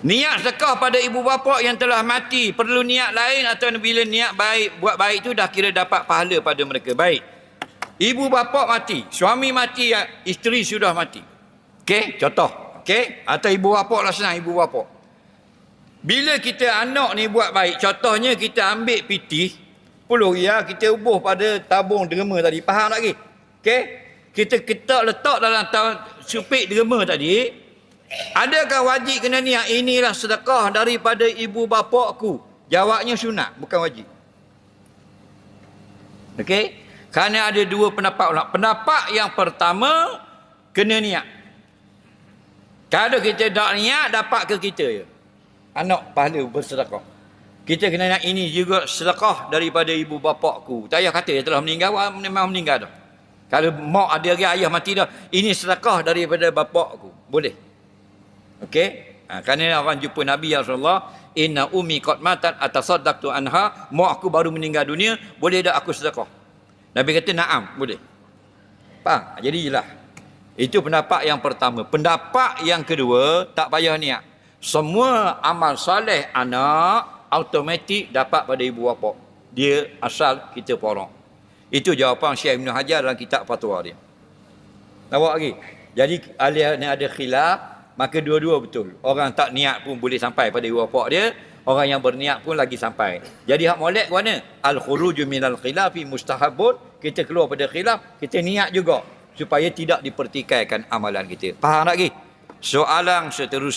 Niat sedekah pada ibu bapa yang telah mati perlu niat lain, atau bila niat baik, buat baik tu dah kira dapat pahala pada mereka. Baik. Ibu bapa mati, suami mati, isteri sudah mati. Okey, contoh. Okey, atau ibu bapa lah senang, ibu bapa. Bila kita anak ni buat baik, contohnya kita ambil pitih 10 riyal, kita ubuh pada tabung derma tadi. Faham tak lagi? Okey? Kita letak dalam supik derma tadi. Adakah wajib kena niat inilah sedekah daripada ibu bapa aku? Jawabnya sunat, bukan wajib. Okey? Kerana ada dua pendapat ulama. Pendapat yang pertama, kena niat. Kalau kita tak niat, dapat ke kita je? Anak pahala bersedekah. Kita kena niat ini juga sedekah daripada ibu bapa aku. Tak payah kata dia telah meninggal, memang meninggal dah. Kalau mak ada lagi, ayah mati dah, ini sedekah daripada bapa aku. Boleh. Okey? Kerana orang jumpa Nabi ya Rasulullah, inna ummi qad matat atasaddaqtu anha, mak aku baru meninggal dunia, boleh tak aku sedekah? Nabi kata na'am, boleh. Faham? Jadi jelas. Itu pendapat yang pertama. Pendapat yang kedua, tak payah niat. Semua amal soleh anak automatik dapat pada ibu bapa. Dia asal kita porong. Itu jawapan Syekh Ibn Hajar dalam kitab fatwa dia. Nampak lagi? Jadi alih ni ada khilaf, maka dua-dua betul. Orang tak niat pun boleh sampai pada ibu bapa dia, orang yang berniat pun lagi sampai. Jadi hak molek ke mana? Al-khuruju minal khilafi mustahabun. Kita keluar pada khilaf, kita niat juga supaya tidak dipertikaikan amalan kita. Faham tak lagi? Soalan seterusnya.